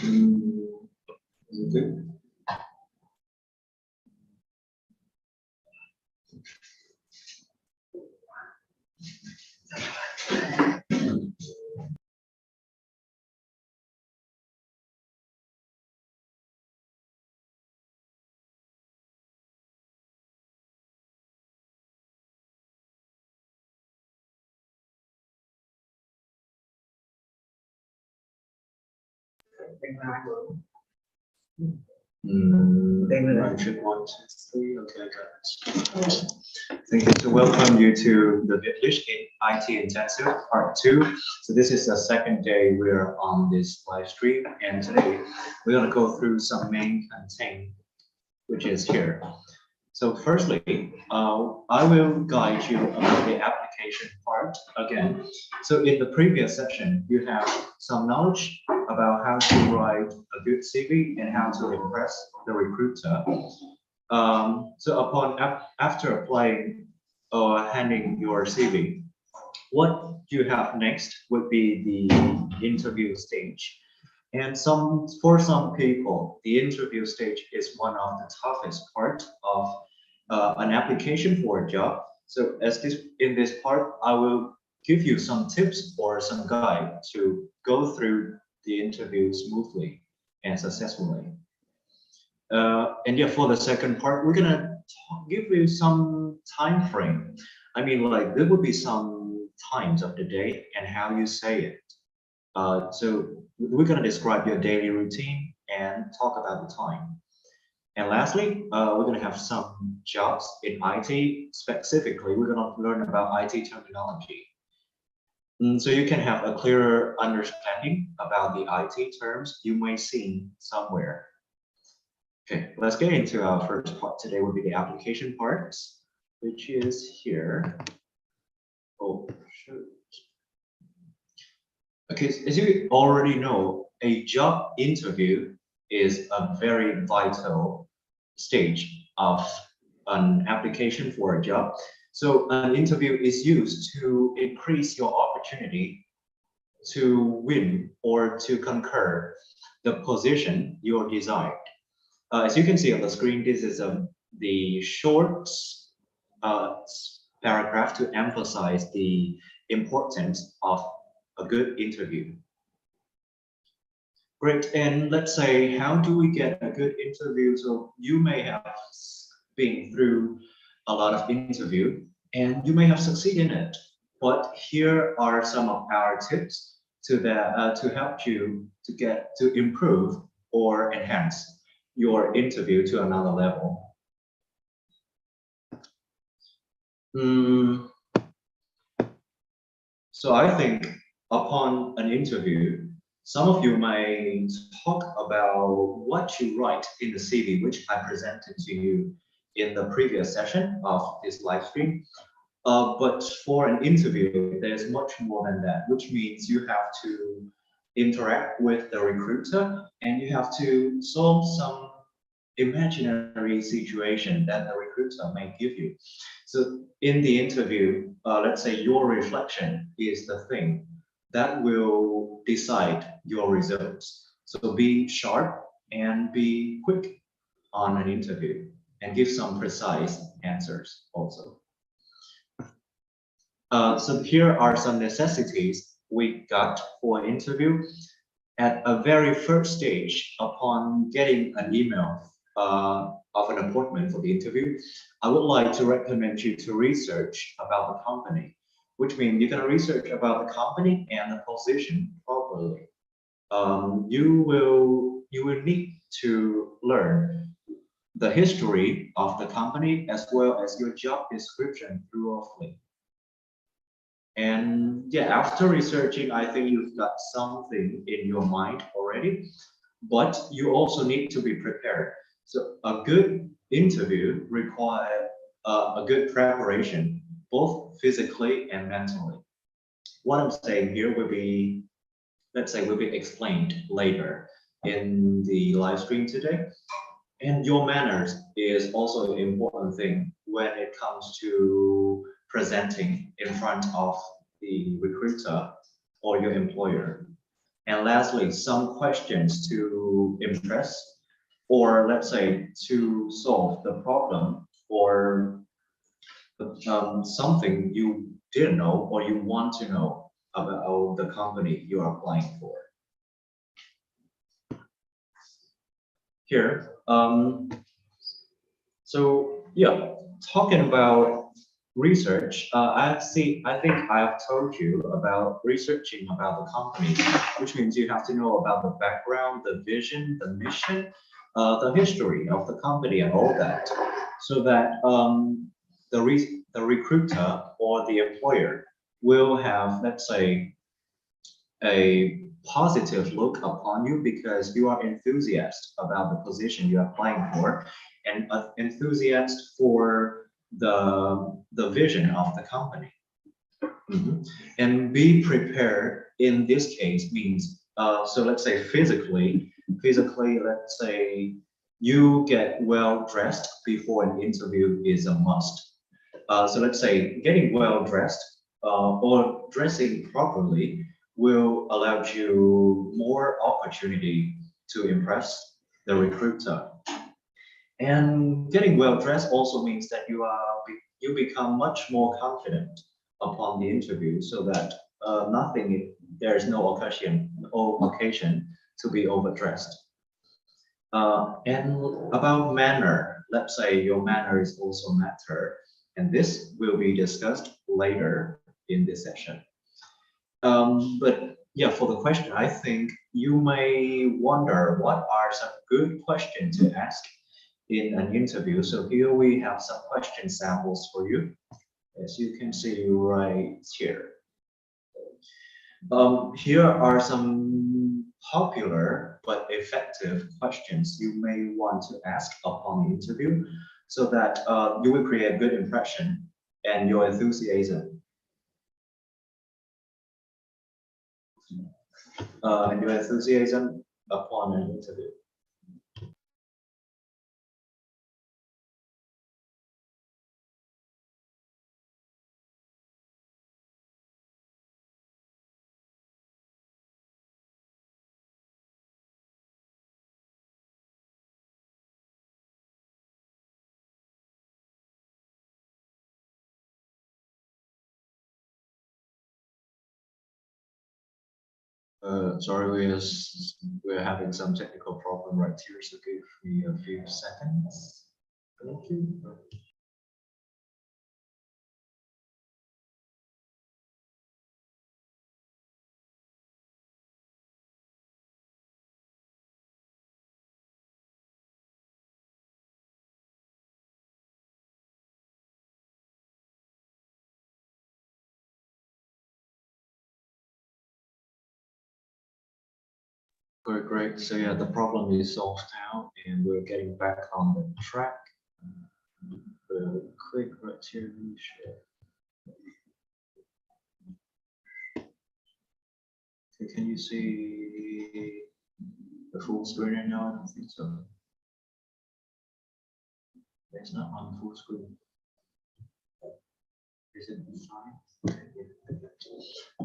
Is it good? I should 1, 2, 3. Okay, I got it. Thank you. To welcome you to the English in IT Intensive Part 2. So this is the second day we're on this live stream, and today we're going to go through some main content, which is here. So firstly, I will guide you about the application part again. So in the previous session, you have some knowledge about how to write a good CV and how to impress the recruiter. So after applying or handing your CV, what you have next would be the interview stage. And for some people, the interview stage is one of the toughest part of an application for a job. So in this part, I will give you some tips or some guide to go through the interview smoothly and successfully. And yeah, for the second part, we're gonna give you some time frame. I mean, like there would be some times of the day and how you say it. So we're going to describe your daily routine and talk about the time. And lastly, we're going to have some jobs in IT. Specifically, we're going to learn about IT terminology. So you can have a clearer understanding about the IT terms you may see somewhere. Okay, let's get into our first part. Today will be the application parts, which is here. Oh, shoot. Okay, as you already know, a job interview is a very vital stage of an application for a job. So an interview is used to increase your opportunity to win or to conquer the position you desired. As you can see on the screen, this is the short paragraph to emphasize the importance of a good interview. Great, and let's say, how do we get a good interview? So you may have been through a lot of interview and you may have succeeded in it, but here are some of our tips to help you to improve or enhance your interview to another level. So I think upon an interview, some of you may talk about what you write in the CV, which I presented to you in the previous session of this live stream. But for an interview, there's much more than that, which means you have to interact with the recruiter and you have to solve some imaginary situation that the recruiter may give you. So in the interview, let's say your reflection is the thing that will decide your results. So be sharp and be quick on an interview and give some precise answers also. So here are some necessities we got for an interview. At a very first stage, upon getting an email of an appointment for the interview, I would like to recommend you to research about the company, which means you're going to research about the company and the position properly. You will need to learn the history of the company as well as your job description thoroughly. And yeah, after researching, I think you've got something in your mind already, but you also need to be prepared. So a good interview requires a good preparation, both physically and mentally. What I'm saying here will be, let's say, will be explained later in the live stream today. And your manners is also an important thing when it comes to presenting in front of the recruiter or your employer. And lastly, some questions to impress, or let's say to solve the problem, or something you didn't know or you want to know about the company you are applying for. Here, so yeah, talking about research, I think I've told you about researching about the company, which means you have to know about the background, the vision, the mission, the history of the company and all that, so that the recruiter or the employer will have, let's say, a positive look upon you because you are enthusiastic about the position you're applying for and enthusiastic for the vision of the company. And be prepared in this case means, so let's say physically, let's say you get well dressed before an interview is a must. So let's say getting well dressed or dressing properly will allow you more opportunity to impress the recruiter. And getting well dressed also means that you become much more confident upon the interview, so that there is no occasion to be overdressed. And about manner, let's say your manner is also matter, and this will be discussed later in this session. But yeah, for the question, I think you may wonder what are some good questions to ask in an interview. So here we have some question samples for you, as you can see right here. Here are some popular but effective questions you may want to ask upon the interview, so that you will create a good impression and your enthusiasm. Upon an interview. Sorry, we're having some technical problem right here, so give me a few seconds. Thank you. Great, great. So yeah, the problem is solved now, and we're getting back on the track. Click right here. Share. Okay, can you see the full screen right now? I don't think so. It's not on full screen. Is it fine?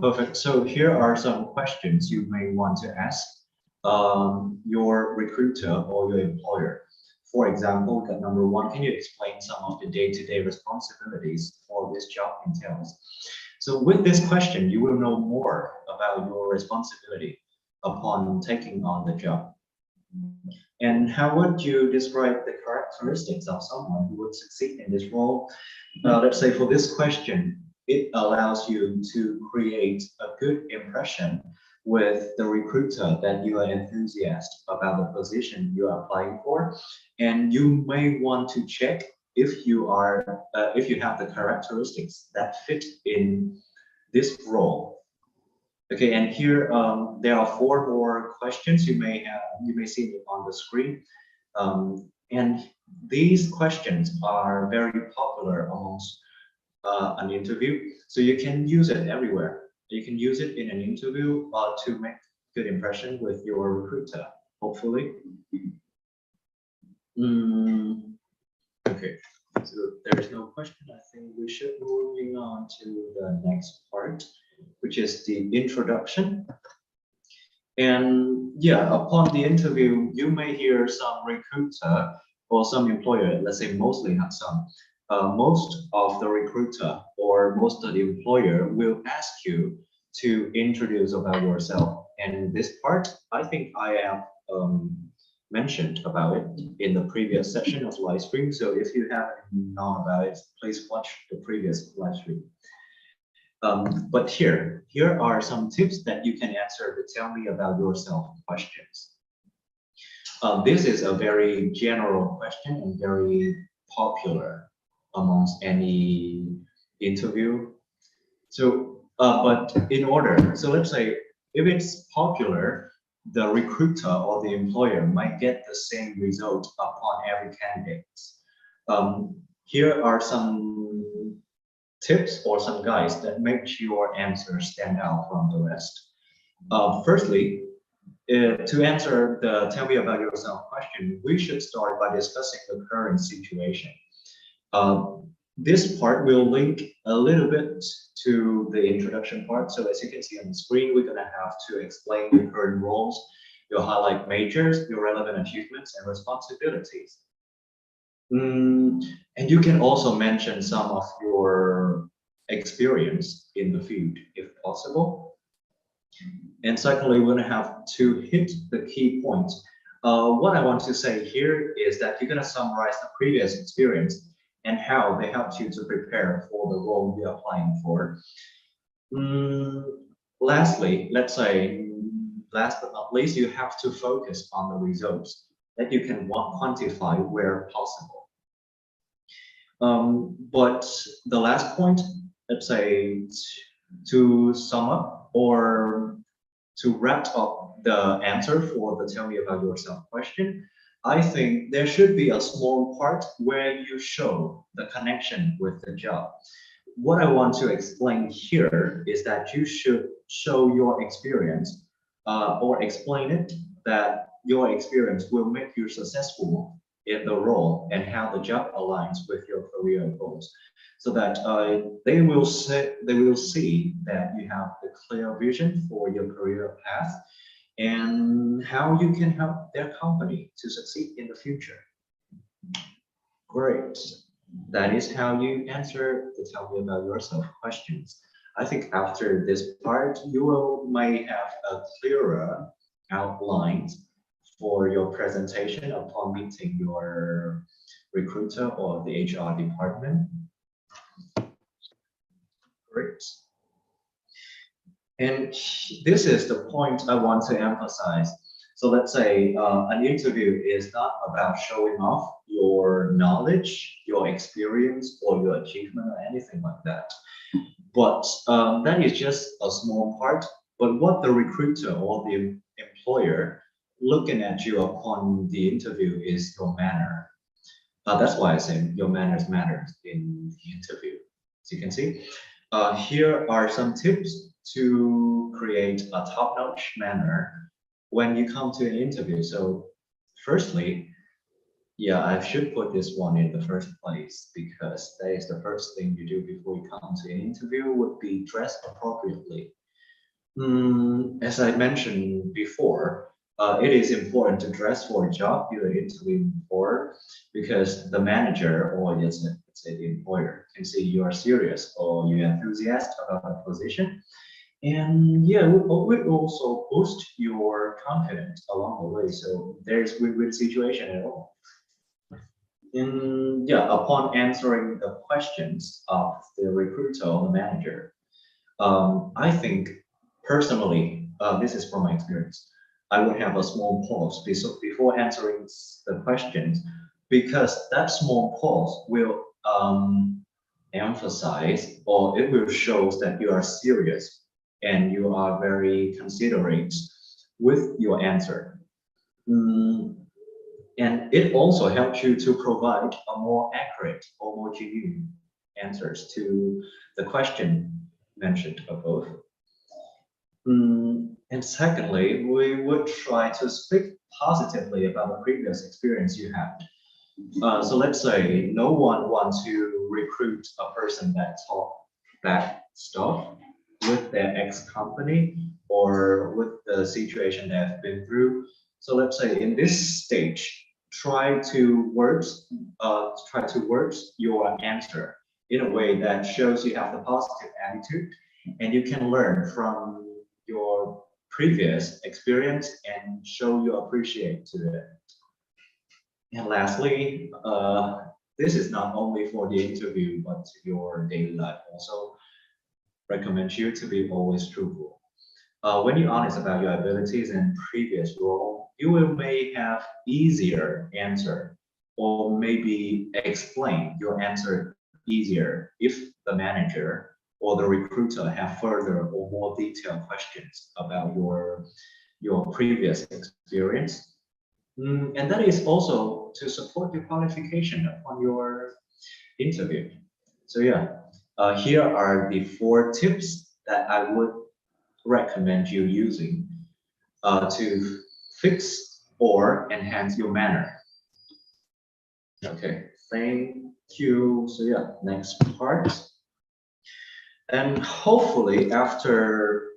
Perfect. So here are some questions you may want to ask your recruiter or your employer. For example, number one, can you explain some of the day-to-day responsibilities for this job entails? So with this question, you will know more about your responsibility upon taking on the job. And how would you describe the characteristics of someone who would succeed in this role? Let's say for this question, it allows you to create a good impression with the recruiter that you are enthusiastic about the position you are applying for. And you may want to check if you have the characteristics that fit in this role. Okay, and here there are 4 more questions you may see on the screen, and these questions are very popular amongst an interview, so you can use it everywhere. You can use it in an interview to make good impression with your recruiter, hopefully. Okay, so there is no question. I think we should moving on to the next part, which is the introduction. And yeah, upon the interview, you may hear some recruiter or some employer, let's say mostly, not some, most of the recruiter or most of the employer will ask you to introduce about yourself. And this part, I think I have mentioned about it in the previous session of live stream. So if you haven't known about it, please watch the previous live stream. But here are some tips that you can answer the tell me about yourself questions. This is a very general question and very popular amongst any interview. So, but in order, so let's say if it's popular, the recruiter or the employer might get the same result upon every candidate. Here are some tips or some guides that make your answer stand out from the rest. Firstly, to answer the tell me about yourself question, we should start by discussing the current situation. This part will link a little bit to the introduction part. So as you can see on the screen, we're gonna have to explain your current roles, your highlight majors, your relevant achievements and responsibilities. And you can also mention some of your experience in the field if possible. And secondly, we're gonna have to hit the key points. What I want to say here is that you're gonna summarize the previous experience and how they helped you to prepare for the role you're applying for. Lastly, let's say, last but not least, you have to focus on the results that you can quantify where possible. But the last point, let's say, to sum up or to wrap up the answer for the tell me about yourself question, I think there should be a small part where you show the connection with the job. What I want to explain here is that you should show your experience or explain it that your experience will make you successful in the role and how the job aligns with your career goals, so that they will see that you have the clear vision for your career path and how you can help their company to succeed in the future. Great. That is how you answer the tell me about yourself questions. I think after this part, might have a clearer outline for your presentation upon meeting your recruiter or the HR department. Great. And this is the point I want to emphasize. So let's say an interview is not about showing off your knowledge, your experience, or your achievement or anything like that. But that is just a small part. But what the recruiter or the employer looking at you upon the interview is your manner. That's why I say your manners matter in the interview. As you can see, here are some tips to create a top-notch manner when you come to an interview. So firstly, yeah, I should put this one in the first place because that is the first thing you do before you come to an interview would be dress appropriately. As I mentioned before, it is important to dress for a job you're interviewing for because the manager or let's say the employer can see you are serious or you're enthusiastic about the position. And yeah, it will also boost your confidence along the way. So there's win-win situation at all. And yeah, upon answering the questions of the recruiter or the manager, I think personally, this is from my experience, I would have a small pause before answering the questions because that small pause will emphasize or it will show that you are serious and you are very considerate with your answer. And it also helps you to provide a more accurate or more genuine answers to the question mentioned above. And secondly, we would try to speak positively about the previous experience you had. So let's say no one wants to recruit a person that talk bad stuff with their ex-company or with the situation they've been through. So let's say in this stage, try to words your answer in a way that shows you have the positive attitude and you can learn from your previous experience and show you appreciate to it. And lastly, this is not only for the interview, but your daily life also recommend you to be always truthful. When you're honest about your abilities and previous role, you will may have easier answer or maybe explain your answer easier if the manager or the recruiter have further or more detailed questions about your previous experience. And that is also to support your qualification upon your interview. So yeah, here are the 4 tips that I would recommend you using to fix or enhance your manner. Okay, thank you. So yeah, next part. And hopefully after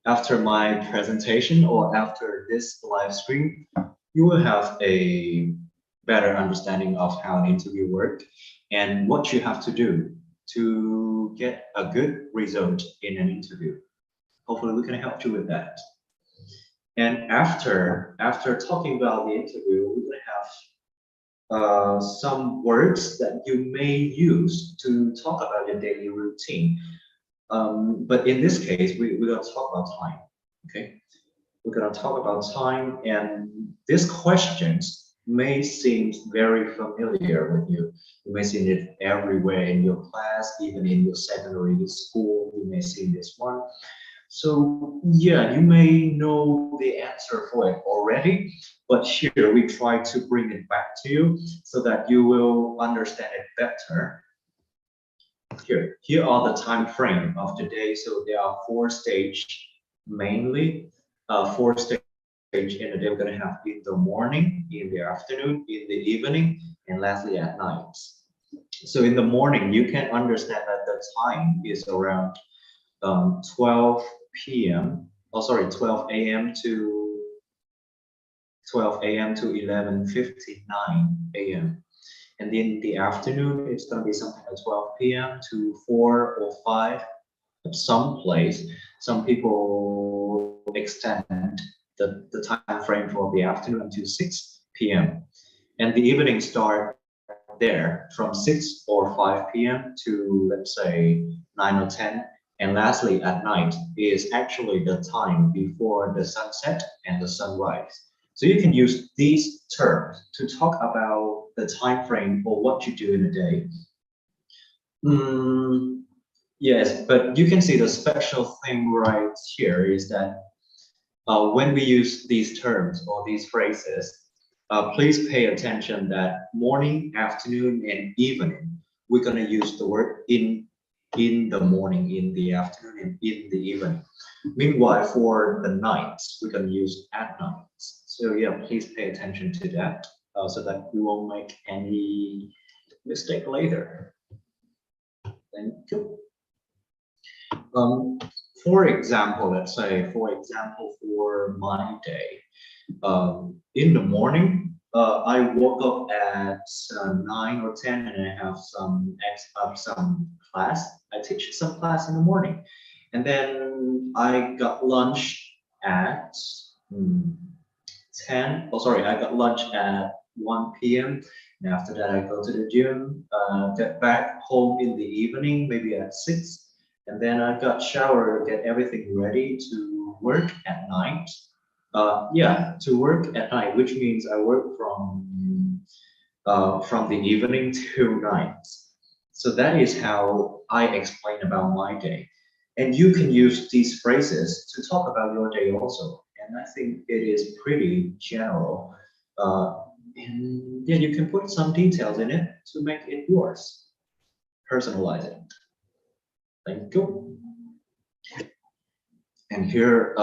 my presentation or after this live stream, you will have a better understanding of how an interview works and what you have to do to get a good result in an interview. Hopefully we can help you with that. And after talking about the interview, we're going to have some words that you may use to talk about your daily routine. But in this case, we're going to talk about time. Okay, we're going to talk about time, and these questions may seem very familiar with you. You may see it everywhere in your class, even in your secondary school. You may see this one. So yeah, you may know the answer for it already, but here we try to bring it back to you so that you will understand it better. Here are the time frame of the day. So there are 4 stages mainly, 4 stages in the day. We're going to have in the morning, in the afternoon, in the evening, and lastly at night. So in the morning, you can understand that the time is around 12 p.m. Oh, sorry, 12 a.m. to 11:59 a.m. And in the afternoon, it's going to be something like 12 p.m. to 4 or 5. At some place, some people extend the time frame for the afternoon to 6 p.m. And the evening start there from 6 or 5 p.m. to let's say 9 or 10. And lastly, at night is actually the time before the sunset and the sunrise. So you can use these terms to talk about the time frame or what you do in a day. Yes, but you can see the special thing right here is that when we use these terms or these phrases, please pay attention that morning, afternoon, and evening, we're going to use the word in the morning, in the afternoon, and in the evening. Meanwhile, for the nights, we're going to use at nights. So yeah, please pay attention to that so that we won't make any mistake later. Thank you. For example, let's say, for my day, in the morning, I woke up at 9 or 10 and I have some class. I teach some class in the morning. And then I got lunch at 10. Oh, sorry, I got lunch at 1 p.m. And after that, I go to the gym, get back home in the evening, maybe at 6. And then I got shower, get everything ready to work at night. Yeah, to work at night, which means I work from the evening to night. So that is how I explain about my day. And you can use these phrases to talk about your day also. And I think it is pretty general. And yeah, you can put some details in it to make it yours. Personalize it. Thank you. And here,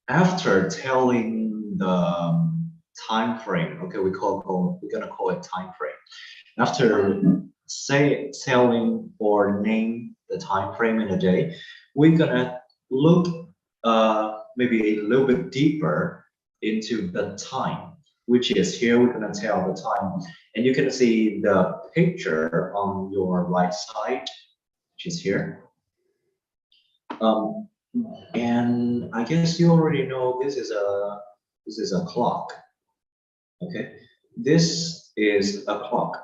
after telling the time frame, okay, we're gonna call it time frame. After telling or name the time frame in a day, we're gonna look maybe a little bit deeper into the time, which is here we're going to tell the time. And you can see the picture on your right side, which is here. And I guess you already know this is a clock. Okay, this is a clock.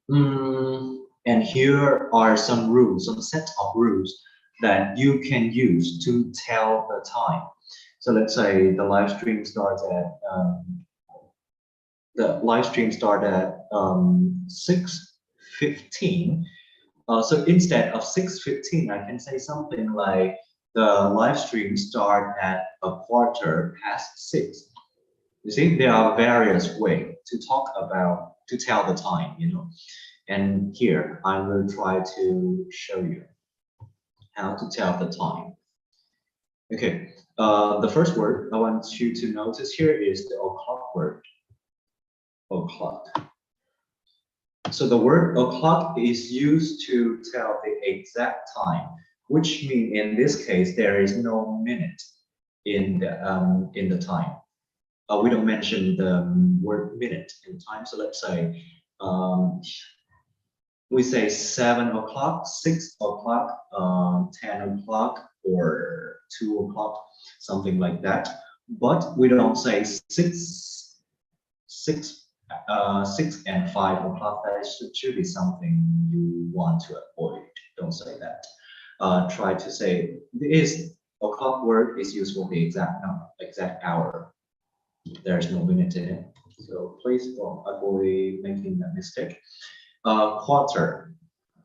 And here are some rules, some set of rules that you can use to tell the time. So let's say the live stream starts at 6:15. So instead of 6:15, I can say something like the live stream start at 6:15. You see, there are various ways to tell the time, you know. And here I will try to show you how to tell the time. Okay, the first word I want you to notice here is the o'clock word. O'clock. So the word o'clock is used to tell the exact time, which means in this case there is no minute in the time. We don't mention the word minute in time. So let's say we say 7 o'clock, 6 o'clock, 10 o'clock, or 2 o'clock, something like that. But we don't say 6 and 5 o'clock. That should be something you want to avoid. Don't say that. Try to say this o'clock word is used for the exact number, exact hour. There's no minute in it. So please don't avoid making that mistake. Quarter.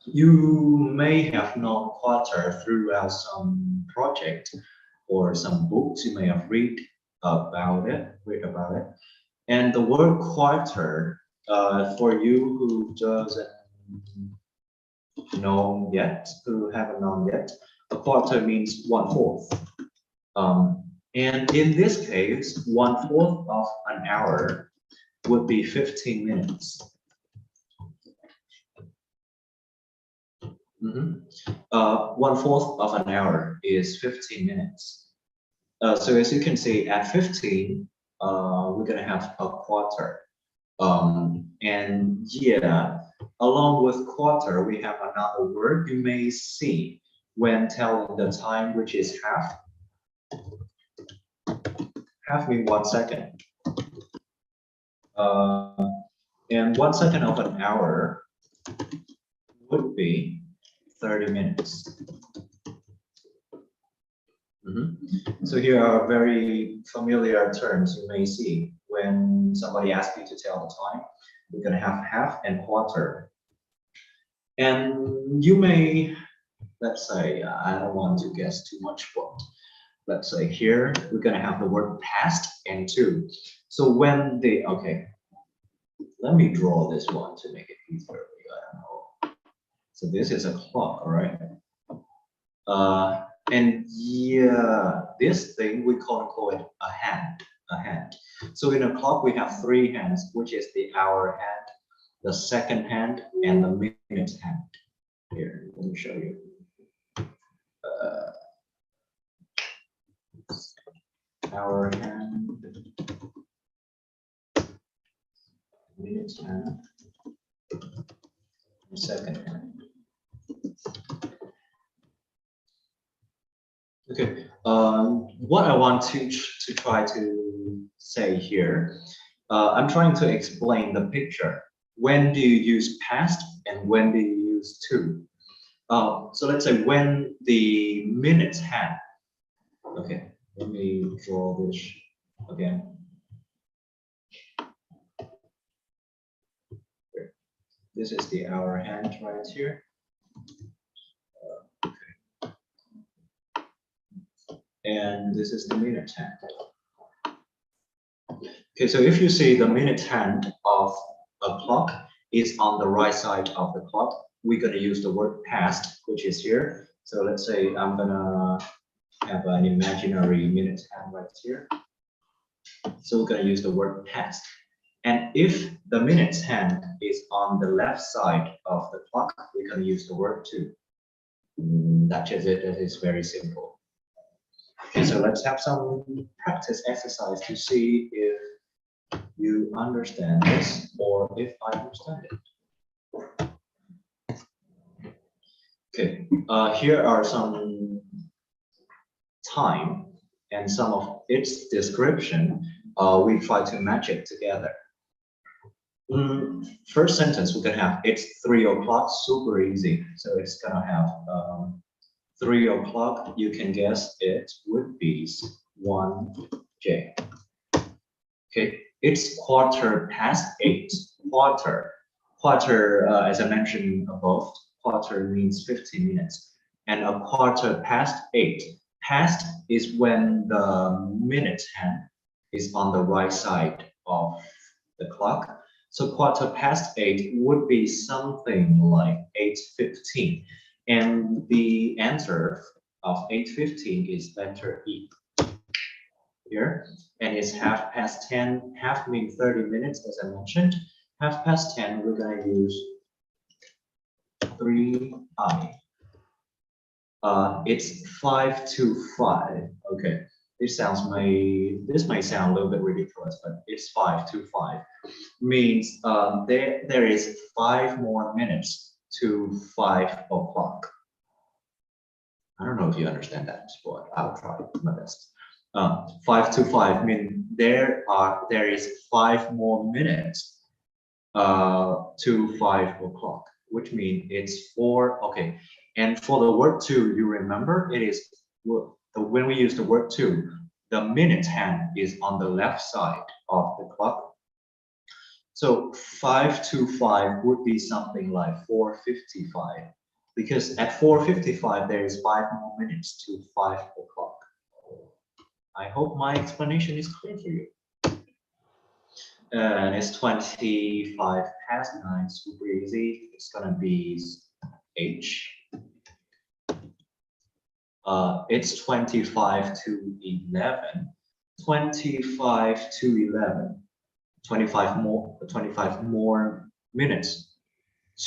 You may have known quarter throughout some project or some books you may have read about it. And the word quarter, for you who doesn't know yet, who haven't known yet, a quarter means 1/4. And in this case, 1/4 of an hour would be 15 minutes. 1/4 of an hour is 15 minutes. So as you can see, at 15, we're gonna have a quarter. And yeah, along with quarter, we have another word you may see when telling the time, which is half. Half means 1 second. And 1 second of an hour would be 30 minutes. So here are very familiar terms you may see when somebody asks you to tell the time. We're going to have half and quarter. And you may, let's say, I don't want to guess too much, but let's say here we're going to have the word past and to. So when they, okay, let me draw this one to make it easier for you. I don't know. So this is a clock, all right? And yeah, this thing we call it a hand. So in a clock we have 3 hands, which is the hour hand, the second hand, and the minute hand. Here, let me show you. Hour hand, minute hand, and second hand. Okay, what I want to try to say here, I'm trying to explain the picture. When do you use past and when do you use to? So let's say when the minutes hand. Okay, let me draw this again. This is the hour hand right here. And this is the minute hand. Okay, so if you see the minute hand of a clock is on the right side of the clock, we're going to use the word past, which is here. So let's say I'm going to have an imaginary minute hand right here. So we're going to use the word past. And if the minutes hand is on the left side of the clock, we're going to use the word to. That is it. That is very simple. Okay, so let's have some practice exercise to see if you understand this or if I understand it. Okay, here are some time and some of its description. We try to match it together. First sentence, we're gonna have it's 3 o'clock, super easy. So it's gonna have 3 o'clock. You can guess it would be 1J. Okay, it's 8:15. Quarter, as I mentioned above, quarter means 15 minutes. And a 8:15. Past is when the minute hand is on the right side of the clock. So 8:15 would be something like 8:15. And the answer of 8:15 is letter E here. And it's 10:30. Half means 30 minutes, as I mentioned. 10:30, we're going to use 3I. It's 5 to 5. Okay, this may sound a little bit ridiculous, but it's 5 to 5. Means there is 5 more minutes to 5 o'clock. I don't know if you understand that, but I'll try my best. 5 to 5 means there is 5 more minutes to 5 o'clock, which means it's 4. Okay, and for the word to, you remember it is when we use the word to, the minute hand is on the left side of the clock. So 5 to 5 would be something like 4:55, because at 4:55 there is 5 more minutes to 5 o'clock. I hope my explanation is clear to you. And it's 9:25, super easy. It's gonna be H. It's 25 to 11. 25 to 11. 25 more minutes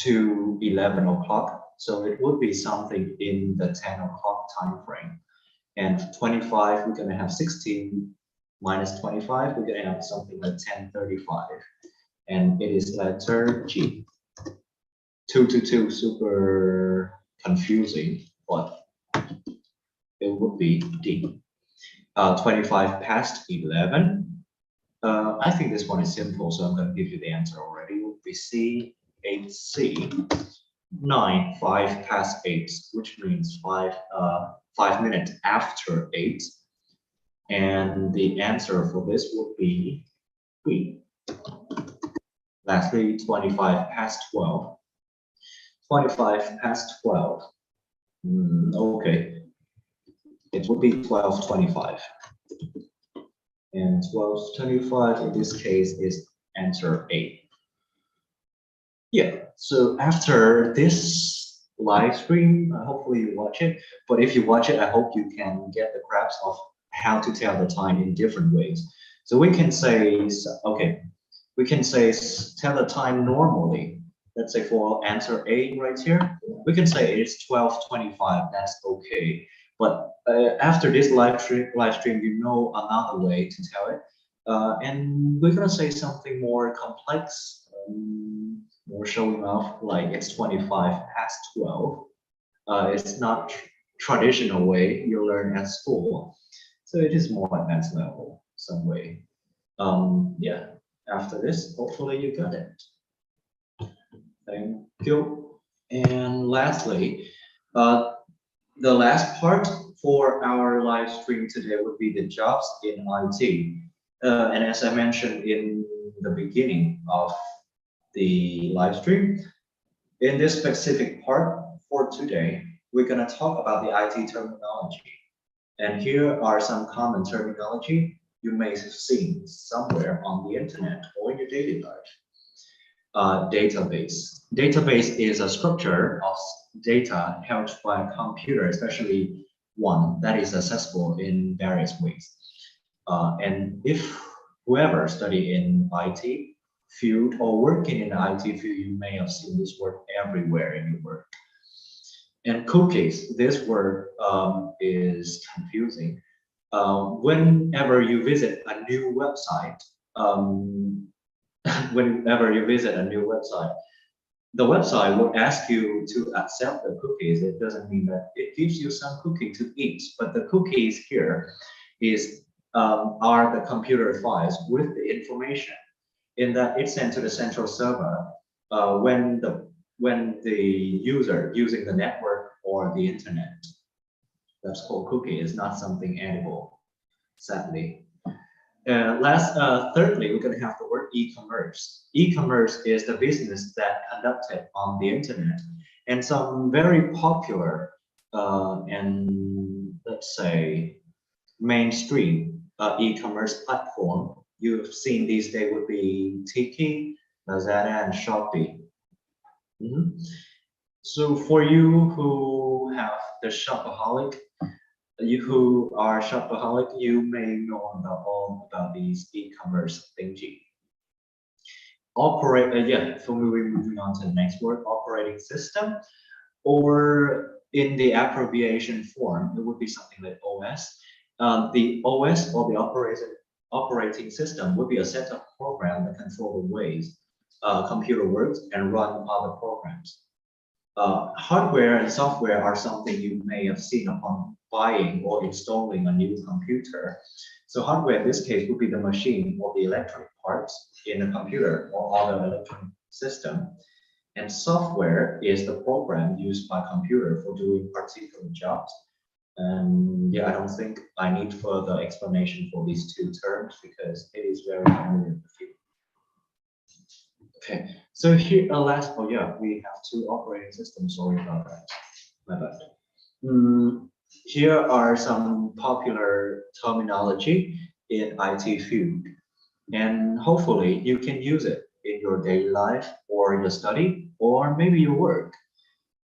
to 11 o'clock. So it would be something in the 10 o'clock time frame. And 25, we're gonna have 16 minus 25, we're gonna have something like 10:35. And it is letter G. 2 to 2, super confusing, but it would be D. 11:25. I think this one is simple, so I'm going to give you the answer already. It would be C, 8C. 5:08, which means 5 minutes after 8. And the answer for this would be B. Lastly, 12:25. 12:25. Okay, it would be 12:25. And 12:25 in this case is answer A. Yeah, so after this live stream, hopefully you watch it. But if you watch it, I hope you can get the grasp of how to tell the time in different ways. So we can say, okay, we can say tell the time normally. Let's say for answer A right here, we can say it's 12:25. That's okay. But after this live stream, you know another way to tell it. And we're gonna say something more complex, more showing off, like it's 12:25. It's not traditional way you learn at school. So it is more advanced level, some way. Yeah, after this, hopefully you got it. Thank you. And lastly, the last part for our live stream today would be the jobs in IT. And as I mentioned in the beginning of the live stream, in this specific part for today, we're going to talk about the IT terminology. And here are some common terminology you may have seen somewhere on the internet or in your daily life. Database. Database is a structure of data held by a computer, especially one that is accessible in various ways. And if whoever study in IT field or working in the IT field, you may have seen this word everywhere in your work. And cookies, this word is confusing. Whenever you visit a new website, um, whenever you visit a new website, the website will ask you to accept the cookies. It doesn't mean that it gives you some cookie to eat, but the cookies here are the computer files with the information in that it's sent to the central server when the user using the network or the internet. That's called cookie. It's not something edible, sadly. Thirdly, we're going to have the word e-commerce. E-commerce is the business that conducted on the internet, and some very popular and let's say mainstream e-commerce platform you've seen these days would be Tiki, Lazada, and Shopee. So for you who have the shopaholic, you who are shopaholic, you may know all about these e-commerce thingy. So we're moving on to the next word, operating system, or in the abbreviation form, it would be something like OS. The OS or the operating system would be a set of programs that control the ways computer works and run other programs. Hardware and software are something you may have seen upon buying or installing a new computer. So hardware in this case would be the machine or the electronic parts in a computer or other electronic system. And software is the program used by computer for doing particular jobs. Yeah, I don't think I need further explanation for these two terms because it is very familiar with you. Okay, so here, we have two operating systems. Sorry about that. My bad. Here are some popular terminology in IT field, and hopefully you can use it in your daily life or your study or maybe your work.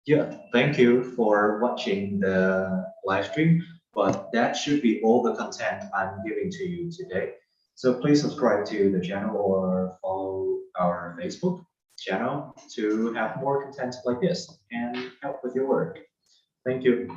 Yeah, thank you for watching the live stream, but that should be all the content I'm giving to you today. So please subscribe to the channel or follow our Facebook channel to have more content like this and help with your work. Thank you.